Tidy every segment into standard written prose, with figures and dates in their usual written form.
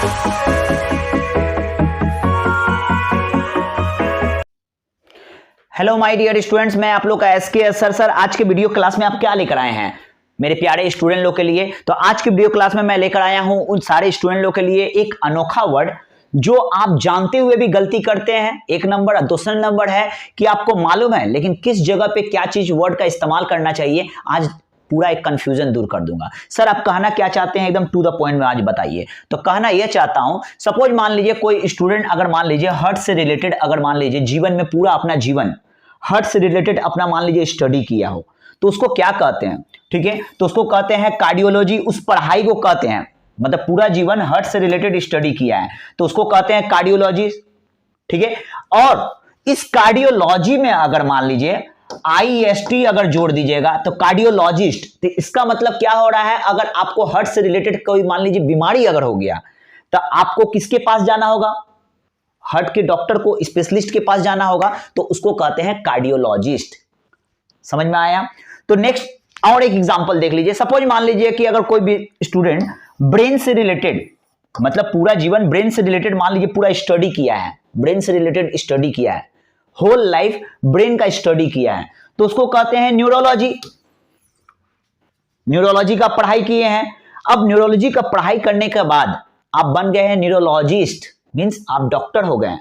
Hello my dear students, मैं आप लोग का एसके सर आज के वीडियो क्लास में आप क्या लेकर आए हैं मेरे प्यारे स्टूडेंट लोग के लिए। तो आज की वीडियो क्लास में मैं लेकर आया हूं उन सारे स्टूडेंट लोग के लिए एक अनोखा वर्ड जो आप जानते हुए भी गलती करते हैं। एक नंबर। दूसरा नंबर है कि आपको मालूम है लेकिन किस जगह पे क्या चीज वर्ड का इस्तेमाल करना चाहिए। आज पूरा एक कंफ्यूजन दूर कर दूंगा। सर आप कहना क्या चाहते हैं, एकदम टू द पॉइंट में आज बताइए। तो कहना यह चाहता हूं, सपोज मान लीजिए कोई स्टूडेंट अगर मान लीजिए हार्ट से रिलेटेड अगर मान लीजिए जीवन में पूरा अपना जीवन हार्ट से रिलेटेड अपना मान लीजिए स्टडी किया हो तो उसको क्या कहते हैं। ठीक है, तो उसको कहते हैं कार्डियोलॉजी। उस पढ़ाई को कहते हैं, मतलब पूरा जीवन हार्ट से रिलेटेड स्टडी किया है तो उसको कहते हैं कार्डियोलॉजी। ठीक है, और इस कार्डियोलॉजी में अगर मान लीजिए IST अगर जोड़ दीजिएगा तो कार्डियोलॉजिस्ट। तो इसका मतलब क्या हो रहा है, अगर आपको हार्ट से रिलेटेड कोई मान लीजिए बीमारी अगर हो गया तो आपको किसके पास जाना होगा, हार्ट के डॉक्टर को, स्पेशलिस्ट के पास जाना होगा, तो उसको कहते हैं कार्डियोलॉजिस्ट। समझ में आया। तो नेक्स्ट और एक एग्जांपल देख लीजिए। सपोज मान लीजिए कि अगर कोई भी स्टूडेंट ब्रेन से रिलेटेड मतलब पूरा जीवन ब्रेन से रिलेटेड मान लीजिए पूरा स्टडी किया है, ब्रेन से रिलेटेड स्टडी किया है, होल लाइफ ब्रेन का स्टडी किया है, तो उसको कहते हैं न्यूरोलॉजी। न्यूरोलॉजी का पढ़ाई किए हैं। अब न्यूरोलॉजी का पढ़ाई करने के बाद आप बन गए हैं न्यूरोलॉजिस्ट, मींस आप डॉक्टर हो गए।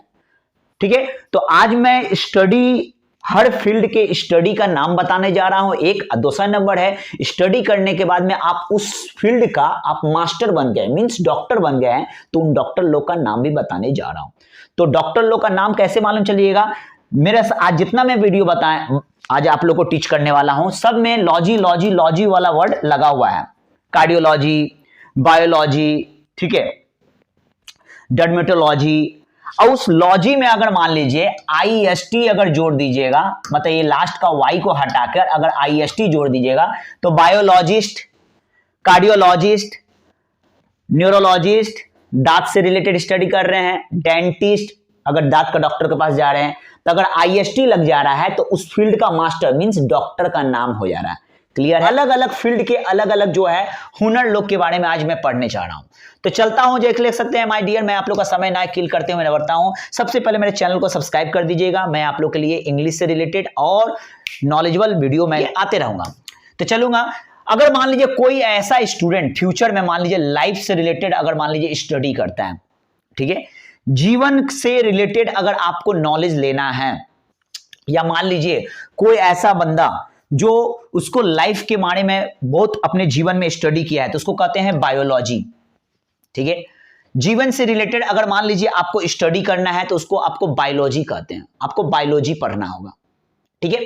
ठीक है, तो आज मैं स्टडी हर फील्ड के स्टडी का नाम बताने जा रहा हूं। एक दूसरा नंबर है स्टडी करने के बाद में आप उस फील्ड का आप मास्टर बन गए, मींस डॉक्टर बन गए हैं, तो उन डॉक्टर लोग का नाम भी बताने जा रहा हूं। तो डॉक्टर लोग का नाम कैसे मालूम चलिएगा। मेरा आज जितना मैं वीडियो बताएं आज आप लोग को टीच करने वाला हूं सब में लॉजी लॉजी लॉजी वाला वर्ड लगा हुआ है। कार्डियोलॉजी, बायोलॉजी, ठीक है, डर्मेटोलॉजी, और उस लॉजी में अगर मान लीजिए IST अगर जोड़ दीजिएगा, मतलब ये लास्ट का Y को हटाकर अगर IST जोड़ दीजिएगा तो बायोलॉजिस्ट, कार्डियोलॉजिस्ट, न्यूरोलॉजिस्ट, दांत से रिलेटेड स्टडी कर रहे हैं, डेंटिस्ट अगर दांत का डॉक्टर के पास जा रहे हैं, तो अगर IST लग जा रहा है तो उस फील्ड का मास्टर मींस डॉक्टर का नाम हो जा रहा है। क्लियर है। अलग अलग फील्ड के अलग अलग जो है हुनर लोग के बारे में आज मैं पढ़ने जा रहा हूं। तो चलता हूं, देख ले सकते हैं माय डियर, मैं आप लोग का समय ना किल करते हुए बढ़ता हूं। सबसे पहले मेरे चैनल को सब्सक्राइब कर दीजिएगा। मैं आप लोग के लिए इंग्लिश से रिलेटेड और नॉलेजेबल वीडियो मैं आते रहूंगा। तो चलूंगा, अगर मान लीजिए कोई ऐसा स्टूडेंट फ्यूचर में मान लीजिए लाइफ से रिलेटेड अगर मान लीजिए स्टडी करता है, ठीक है, जीवन से रिलेटेड अगर आपको नॉलेज लेना है, या मान लीजिए कोई ऐसा बंदा जो उसको लाइफ के बारे में बहुत अपने जीवन में स्टडी किया है तो उसको कहते हैं बायोलॉजी। ठीक है, जीवन से रिलेटेड अगर मान लीजिए आपको स्टडी करना है तो उसको आपको बायोलॉजी कहते हैं, आपको बायोलॉजी पढ़ना होगा। ठीक है,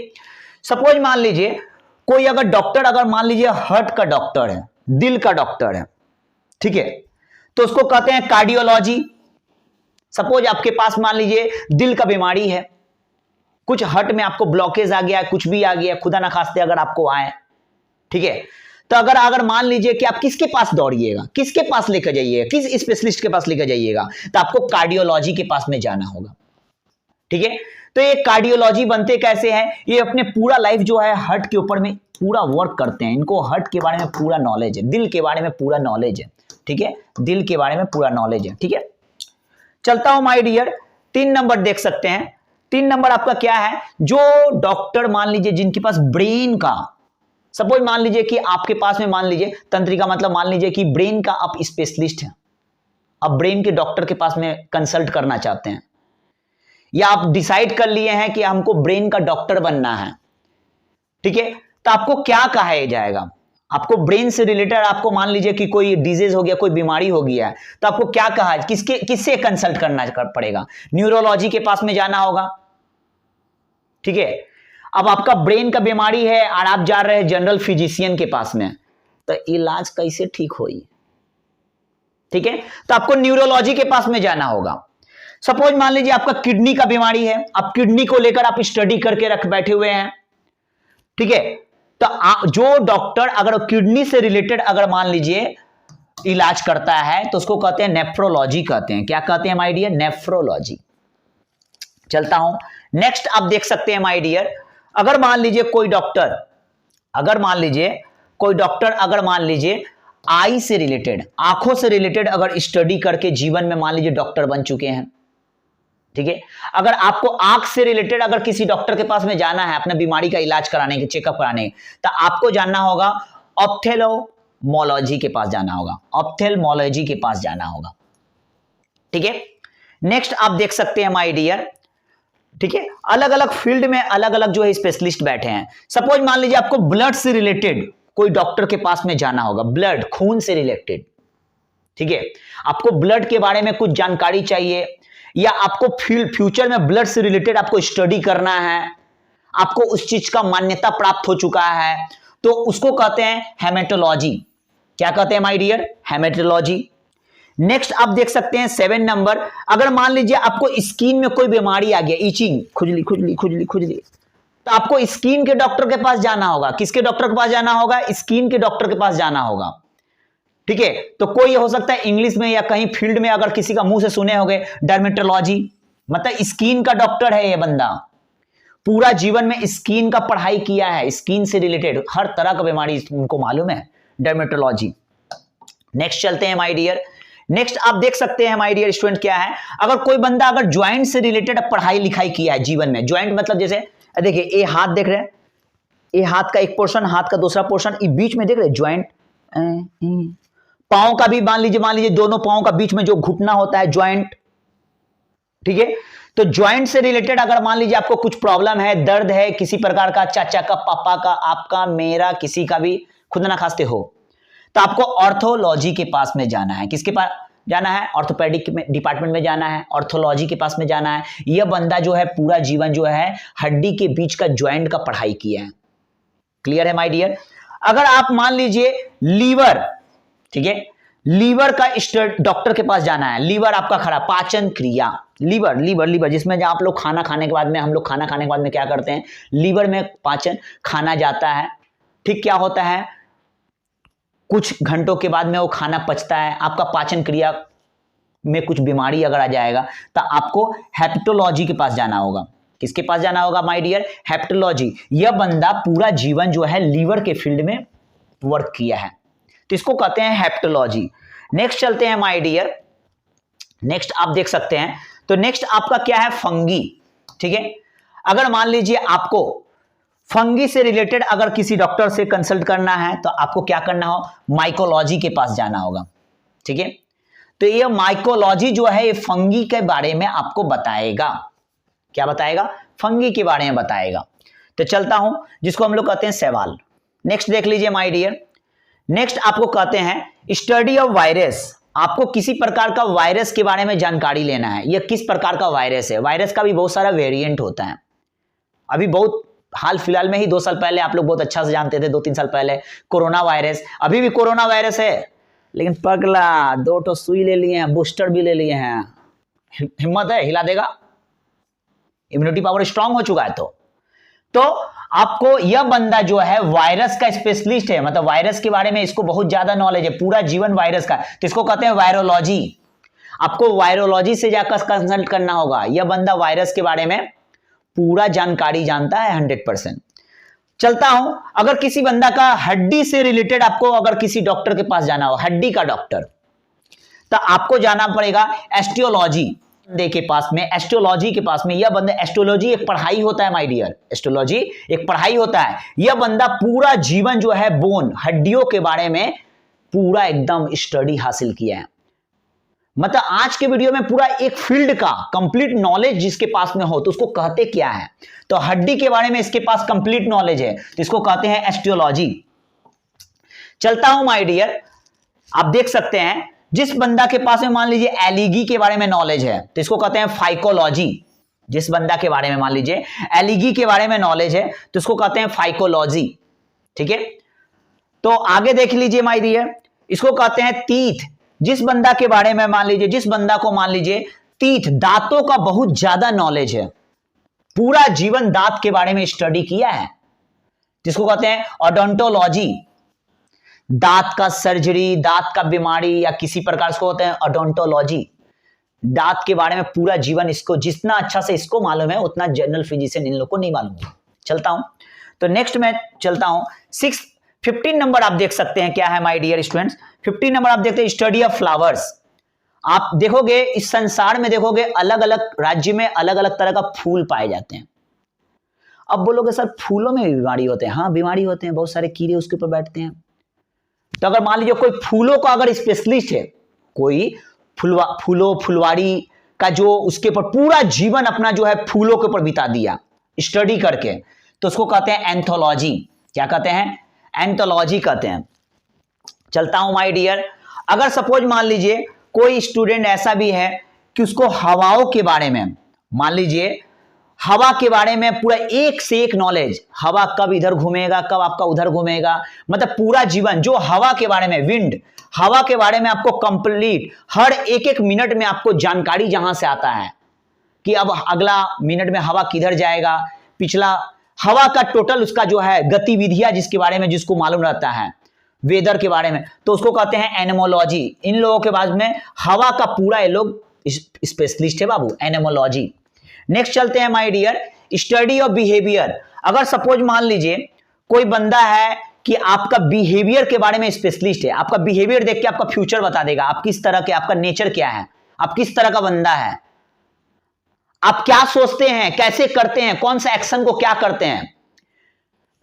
सपोज मान लीजिए कोई अगर डॉक्टर अगर मान लीजिए हार्ट का डॉक्टर है, दिल का डॉक्टर है, ठीक है, तो उसको कहते हैं कार्डियोलॉजी। सपोज आपके पास मान लीजिए दिल का बीमारी है, कुछ हार्ट में आपको ब्लॉकेज आ गया है, कुछ भी आ गया, खुदा ना खास्ते अगर आपको आए, ठीक है, तो अगर मान लीजिए कि आप किसके पास दौड़िएगा, किसके पास लेकर जाइएगा, किस स्पेशलिस्ट के पास लेकर जाइएगा, तो आपको कार्डियोलॉजी के पास में जाना होगा। ठीक है, तो ये कार्डियोलॉजी बनते कैसे हैं, ये अपने पूरा लाइफ जो है हार्ट के ऊपर में पूरा वर्क करते हैं। इनको हार्ट के बारे में पूरा नॉलेज है, दिल के बारे में पूरा नॉलेज है। ठीक है, दिल के बारे में पूरा नॉलेज है। ठीक है, चलता हूं माय डियर, 3 नंबर देख सकते हैं। 3 नंबर आपका क्या है, जो डॉक्टर मान लीजिए जिनके पास ब्रेन का, सपोज मान लीजिए कि आपके पास में मान लीजिए तंत्रिका मतलब मान लीजिए कि ब्रेन का आप स्पेशलिस्ट हैं, आप ब्रेन के डॉक्टर के पास में कंसल्ट करना चाहते हैं, या आप डिसाइड कर लिए हैं कि हमको ब्रेन का डॉक्टर बनना है। ठीक है, तो आपको क्या कहा जाएगा, आपको ब्रेन से रिलेटेड आपको मान लीजिए कि कोई डिजीज हो गया, कोई बीमारी हो गया है, तो आपको क्या कहा, किससे कंसल्ट करना पड़ेगा, न्यूरोलॉजी के पास में जाना होगा। ठीक है, अब आपका ब्रेन का बीमारी है और आप जा रहे हैं जनरल फिजिशियन के पास में, तो इलाज कैसे ठीक होई। ठीक है, तो आपको न्यूरोलॉजी के पास में जाना होगा। सपोज मान लीजिए आपका किडनी का बीमारी है, आप किडनी को लेकर आप स्टडी करके रख बैठे हुए हैं। ठीक है, तो जो डॉक्टर अगर किडनी से रिलेटेड अगर मान लीजिए इलाज करता है तो उसको कहते हैं नेफ्रोलॉजी कहते हैं। क्या कहते हैं माय डियर, नेफ्रोलॉजी। चलता हूं नेक्स्ट, आप देख सकते हैं माय डियर, अगर मान लीजिए कोई डॉक्टर अगर मान लीजिए आई से रिलेटेड, आंखों से रिलेटेड अगर स्टडी करके जीवन में मान लीजिए डॉक्टर बन चुके हैं, ठीक है, अगर आपको आंख से रिलेटेड अगर किसी डॉक्टर के पास में जाना है अपना बीमारी का इलाज कराने के, चेकअप कराने, तो आपको जानना होगा ऑप्थेल्मोलॉजी के पास जाना होगा, ऑप्थेल्मोलॉजी के पास जाना होगा, ठीक है। नेक्स्ट आप देख सकते हैं माय डियर, ठीक है, अलग अलग फील्ड में अलग अलग जो है स्पेशलिस्ट बैठे हैं। सपोज मान लीजिए आपको ब्लड से रिलेटेड कोई डॉक्टर के पास में जाना होगा, ब्लड, खून से रिलेटेड, ठीक है, आपको ब्लड के बारे में कुछ जानकारी चाहिए, या आपको फ्यूचर में ब्लड से रिलेटेड आपको स्टडी करना है, आपको उस चीज का मान्यता प्राप्त हो चुका है, तो उसको कहते हैं हेमेटोलॉजी। क्या कहते हैं माय डियर? हेमेटोलॉजी। नेक्स्ट आप देख सकते हैं 7 नंबर, अगर मान लीजिए आपको स्किन में कोई बीमारी आ गया, इचिंग, खुजली खुजली खुजली खुजली, तो आपको स्किन के डॉक्टर के पास जाना होगा। किसके डॉक्टर के पास जाना होगा? स्किन के डॉक्टर के पास जाना होगा, ठीक है। तो कोई हो सकता है इंग्लिश में या कहीं फील्ड में अगर किसी का मुंह से सुने होंगे डर्मेटोलॉजी, मतलब स्किन का डॉक्टर है ये बंदा, पूरा जीवन में स्किन का पढ़ाई किया है, स्किन से रिलेटेड हर तरह का बीमारी उनको मालूम है, डर्मेटोलॉजी। नेक्स्ट चलते हैं माय डियर, नेक्स्ट आप देख सकते हैं माय डियर स्टूडेंट क्या है, अगर कोई बंदा अगर ज्वाइंट से रिलेटेड पढ़ाई लिखाई किया है जीवन में, ज्वाइंट मतलब जैसे देखिए ये हाथ देख रहे हैं, ये हाथ का एक पोर्शन, हाथ का दूसरा पोर्शन, ये बीच में देख रहे हैं ज्वाइंट, पांव का भी मान लीजिए दोनों पांव का बीच में जो घुटना होता है ज्वाइंट, ठीक है। तो ज्वाइंट से रिलेटेड अगर मान लीजिए आपको कुछ प्रॉब्लम है, दर्द है किसी प्रकार का, चाचा का, पापा का, आपका, मेरा, किसी का भी, खुद ना खांसते हो, तो आपको ऑर्थोलॉजी के पास में जाना है। किसके पास जाना है? ऑर्थोपेडिक डिपार्टमेंट में जाना है, ऑर्थोलॉजी के पास में जाना है। यह बंदा जो है पूरा जीवन जो है हड्डी के बीच का ज्वाइंट का पढ़ाई किया है। क्लियर है माय डियर? अगर आप मान लीजिए लीवर, ठीक है, लीवर का डॉक्टर के पास जाना है, लीवर आपका खराब, पाचन क्रिया, लीवर लीवर लीवर जिसमें आप लोग खाना खाने के बाद में, हम लोग खाना खाने के बाद में क्या करते हैं, लीवर में पाचन, खाना जाता है, ठीक, क्या होता है, कुछ घंटों के बाद में वो खाना पचता है, आपका पाचन क्रिया में कुछ बीमारी अगर आ जाएगा तो आपको हेपेटोलॉजी के पास जाना होगा। किसके पास जाना होगा माय डियर? हेपेटोलॉजी। यह बंदा पूरा जीवन जो है लीवर के फील्ड में वर्क किया है, तो इसको कहते हैं हेपेटोलॉजी। नेक्स्ट चलते हैं माय डियर, नेक्स्ट आप देख सकते हैं, तो नेक्स्ट आपका क्या है? फंगी, ठीक है। अगर मान लीजिए आपको फंगी से रिलेटेड अगर किसी डॉक्टर से कंसल्ट करना है तो आपको क्या करना हो? माइकोलॉजी के पास जाना होगा, ठीक है। तो ये माइकोलॉजी जो है ये फंगी के बारे में आपको बताएगा। क्या बताएगा? फंगी के बारे में बताएगा। तो चलता हूं, जिसको हम लोग कहते हैं सवाल। नेक्स्ट देख लीजिए माय डियर, नेक्स्ट आपको कहते हैं स्टडी ऑफ वायरस। आपको किसी प्रकार का वायरस के बारे में जानकारी लेना है, यह किस प्रकार का वायरस है। वायरस का भी बहुत सारा वेरिएंट होता है। अभी बहुत हाल फिलहाल में ही 2 साल पहले आप लोग बहुत अच्छा से जानते थे, 2-3 साल पहले कोरोना वायरस, अभी भी कोरोना वायरस है, लेकिन पगला 2 ठो सुई ले लिए हैं, बूस्टर भी ले लिए हैं, हिम्मत है, हिला देगा, इम्यूनिटी पावर स्ट्रांग हो चुका है। तो आपको यह बंदा जो है वायरस का स्पेशलिस्ट है, मतलब वायरस के बारे में इसको बहुत ज्यादा नॉलेज है, पूरा जीवन वायरस का, तो इसको कहते हैं वायरोलॉजी। आपको वायरोलॉजी से जाकर कंसल्ट करना होगा। यह बंदा वायरस के बारे में पूरा जानकारी जानता है 100%। चलता हूं, अगर किसी बंदा का हड्डी से रिलेटेड आपको अगर किसी डॉक्टर के पास जाना हो, हड्डी का डॉक्टर, तो आपको जाना पड़ेगा एस्टियोलॉजी के पास में, एस्ट्रोलॉजी के पास में। यह बंदा, एस्ट्रोलॉजी एक पढ़ाई होता है माय डियर, एस्ट्रोलॉजी एक पढ़ाई होता है। यह बंदा पूरा जीवन जो है बोन, हड्डियों के बारे में पूरा एकदम स्टडी हासिल किया है। मतलब आज के वीडियो में पूरा एक फील्ड का कंप्लीट नॉलेज जिसके पास में हो तो उसको कहते क्या है, तो हड्डी के बारे में इसके पास कंप्लीट नॉलेज है, तो इसको कहते हैं एस्टियोलॉजी। चलता हूं माय डियर, आप देख सकते हैं जिस बंदा के पास में मान लीजिए एलिगी के बारे में नॉलेज है तो इसको कहते हैं फाइकोलॉजी। जिस बंदा के बारे में मान लीजिए एलिगी के बारे में नॉलेज है तो इसको कहते हैं फाइकोलॉजी, ठीक है। तो आगे देख लीजिए माय डियर, इसको कहते हैं तीथ। जिस बंदा के बारे में मान लीजिए, जिस बंदा को मान लीजिए तीथ, दांतों का बहुत ज्यादा नॉलेज है, पूरा जीवन दांत के बारे में स्टडी किया है, जिसको कहते हैं ओडोंटोलॉजी। दांत का सर्जरी, दांत का बीमारी या किसी प्रकार से होते हैं ओडोंटोलॉजी। दांत के बारे में पूरा जीवन, इसको जितना अच्छा से इसको मालूम है उतना जनरल फिजिशियन इन लोग को नहीं मालूम है। चलता हूं, तो नेक्स्ट मैं चलता हूं, 15 नंबर आप देख सकते हैं क्या है माय डियर स्टूडेंट्स। 15 नंबर आप देखते हैं स्टडी ऑफ फ्लावर्स। आप देखोगे इस संसार में, देखोगे अलग अलग राज्य में अलग अलग तरह का फूल पाए जाते हैं। अब बोलोगे सर फूलों में भी बीमारी होते हैं? हाँ बीमारी होते हैं, बहुत सारे कीड़े उसके ऊपर बैठते हैं। तो अगर मान लीजिए कोई फूलों का अगर स्पेशलिस्ट है, कोई फुलवाड़ी का जो उसके ऊपर पूरा जीवन अपना जो है फूलों के ऊपर बिता दिया स्टडी करके, तो उसको कहते हैं एंथोलॉजी। क्या कहते हैं? एंथोलॉजी कहते हैं। चलता हूं माय डियर, अगर सपोज मान लीजिए कोई स्टूडेंट ऐसा भी है कि उसको हवाओं के बारे में, मान लीजिए हवा के बारे में पूरा एक से एक नॉलेज, हवा कब इधर घूमेगा, कब आपका उधर घूमेगा, मतलब पूरा जीवन जो हवा के बारे में, विंड, हवा के बारे में आपको कंप्लीट हर एक एक मिनट में आपको जानकारी जहां से आता है कि अब अगला मिनट में हवा किधर जाएगा, पिछला हवा का टोटल उसका जो है गतिविधियां जिसके बारे में जिसको मालूम रहता है, वेदर के बारे में, तो उसको कहते हैं एनेमोलॉजी। इन लोगों के बाद में हवा का पूरा ये लोग स्पेशलिस्ट है बाबू, एनेमोलॉजी। नेक्स्ट चलते हैं my dear, study of behaviour. अगर सपोज मान लीजिए कोई बंदा है कि आपका बिहेवियर के बारे में स्पेशलिस्ट है, आपका बिहेवियर देख के आपका फ्यूचर बता देगा, आप किस तरह के, आपका नेचर क्या है, आप किस तरह का बंदा है, आप क्या सोचते हैं, कैसे करते हैं, कौन सा एक्शन को क्या करते हैं।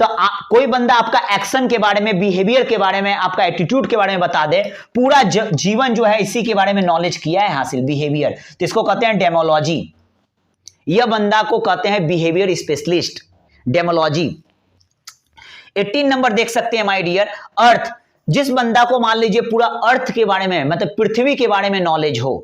तो कोई बंदा आपका एक्शन के बारे में, बिहेवियर के बारे में, आपका एटीट्यूड के बारे में बता दे, पूरा जीवन जो है इसी के बारे में नॉलेज किया है हासिल, बिहेवियर, तो इसको कहते हैं डेमोलॉजी। यह बंदा को कहते हैं बिहेवियर स्पेशलिस्ट, डेमोलॉजी। 18 नंबर देख सकते हैं माय डियर, अर्थ। जिस बंदा को मान लीजिए पूरा अर्थ के बारे में, मतलब पृथ्वी के बारे में नॉलेज हो,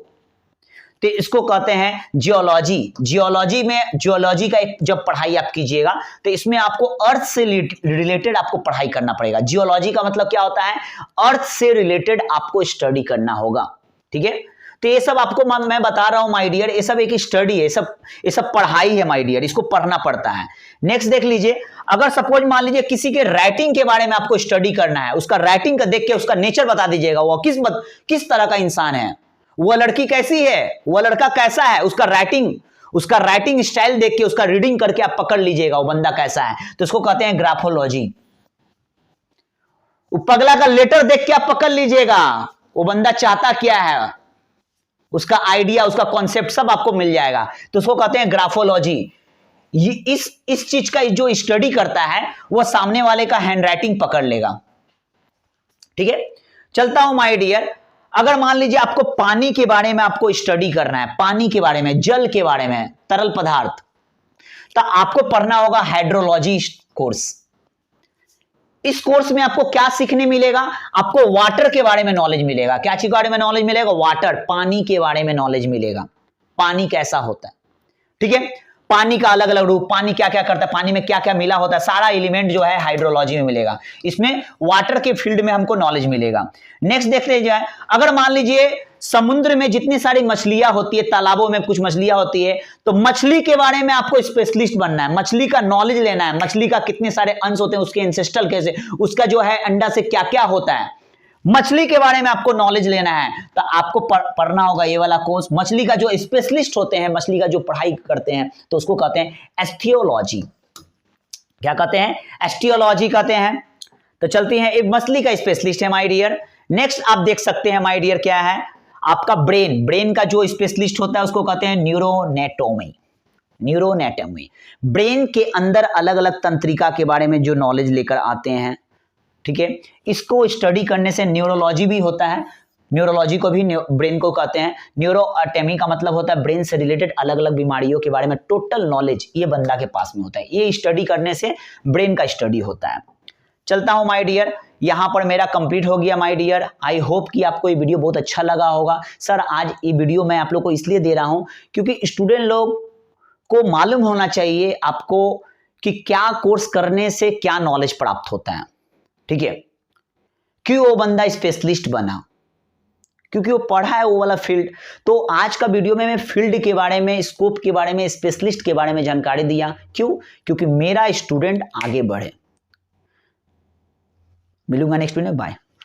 तो इसको कहते हैं जियोलॉजी। जियोलॉजी में, जियोलॉजी का एक जब पढ़ाई आप कीजिएगा तो इसमें आपको अर्थ से रिलेटेड आपको पढ़ाई करना पड़ेगा। जियोलॉजी का मतलब क्या होता है? अर्थ से रिलेटेड आपको स्टडी करना होगा, ठीक है। तो ये सब आपको मैं बता रहा हूं माय डियर, ये सब एक स्टडी है, ये सब पढ़ाई है माय डियर, इसको पढ़ना पड़ता है। नेक्स्ट देख लीजिए, अगर सपोज मान लीजिए किसी के राइटिंग के बारे में आपको स्टडी करना है, उसका राइटिंग का देख के उसका नेचर बता दीजिएगा, वो किस तरह का इंसान है, वह लड़की कैसी है, वह लड़का कैसा है, उसका राइटिंग स्टाइल देख के, उसका रीडिंग करके आप पकड़ लीजिएगा वो बंदा कैसा है, तो उसको कहते हैं ग्राफोलॉजी। वो पगला का लेटर देख के आप पकड़ लीजिएगा वो बंदा चाहता क्या है, उसका आइडिया, उसका कॉन्सेप्ट सब आपको मिल जाएगा, तो उसको कहते हैं ग्राफोलॉजी। इस चीज का जो स्टडी करता है वह सामने वाले का हैंडराइटिंग पकड़ लेगा, ठीक है। चलता हूं माय डियर, अगर मान लीजिए आपको पानी के बारे में आपको स्टडी करना है, पानी के बारे में, जल के बारे में, तरल पदार्थ, तो आपको पढ़ना होगा हाइड्रोलॉजी कोर्स। इस कोर्स में आपको क्या सीखने मिलेगा? आपको वाटर के बारे में नॉलेज मिलेगा। क्या चीज के बारे में नॉलेज मिलेगा? वाटर, पानी के बारे में नॉलेज मिलेगा, पानी कैसा होता है, ठीक है। पानी का अलग अलग रूप, पानी क्या क्या करता है, पानी में क्या क्या मिला होता है, सारा एलिमेंट जो है हाइड्रोलॉजी में मिलेगा। इसमें वाटर के फील्ड में हमको नॉलेज मिलेगा। नेक्स्ट देखते जाए, अगर मान लीजिए समुद्र में जितनी सारी मछलियां होती है, तालाबों में कुछ मछलियां होती है, तो मछली के बारे में आपको स्पेशलिस्ट बनना है, मछली का नॉलेज लेना है, मछली का कितने सारे अंश होते हैं, उसके एंसेस्ट्रल कैसे, उसका जो है अंडा से क्या क्या होता है, मछली के बारे में आपको नॉलेज लेना है, तो आपको पढ़ना होगा ये वाला कोर्स। मछली का जो स्पेशलिस्ट होते हैं, मछली का जो पढ़ाई करते हैं, तो उसको कहते हैं एस्टियोलॉजी। क्या कहते हैं? एस्टियोलॉजी कहते हैं। तो चलती हैं, एक मछली का स्पेशलिस्ट है माय डियर। नेक्स्ट आप देख सकते हैं माय डियर क्या है, आपका ब्रेन का जो स्पेशलिस्ट होता है उसको कहते हैं न्यूरोनेटोमी। न्यूरोनेटोमी, ब्रेन के अंदर अलग अलग तंत्रिका के बारे में जो नॉलेज लेकर आते हैं, ठीक है। इसको स्टडी करने से न्यूरोलॉजी भी होता है, न्यूरोलॉजी को भी ब्रेन को कहते हैं। न्यूरोएटमी का मतलब होता है ब्रेन से रिलेटेड अलग अलग बीमारियों के बारे में टोटल नॉलेज ये बंदा के पास में होता है। ये स्टडी करने से ब्रेन का स्टडी होता है। चलता हूं माय डियर, यहां पर मेरा कंप्लीट हो गया माय डियर। आई होप कि आपको ये वीडियो बहुत अच्छा लगा होगा। सर आज ये वीडियो मैं आप लोग को इसलिए दे रहा हूं क्योंकि स्टूडेंट लोग को मालूम होना चाहिए आपको कि क्या कोर्स करने से क्या नॉलेज प्राप्त होता है, ठीक है। क्यों वो बंदा स्पेशलिस्ट बना, क्योंकि वो पढ़ा है वो वाला फील्ड। तो आज का वीडियो में मैं फील्ड के बारे में, स्कोप के बारे में, स्पेशलिस्ट के बारे में जानकारी दिया। क्यों? क्योंकि मेरा स्टूडेंट आगे बढ़े। मिलूंगा नेक्स्ट वीडियो में, बाय।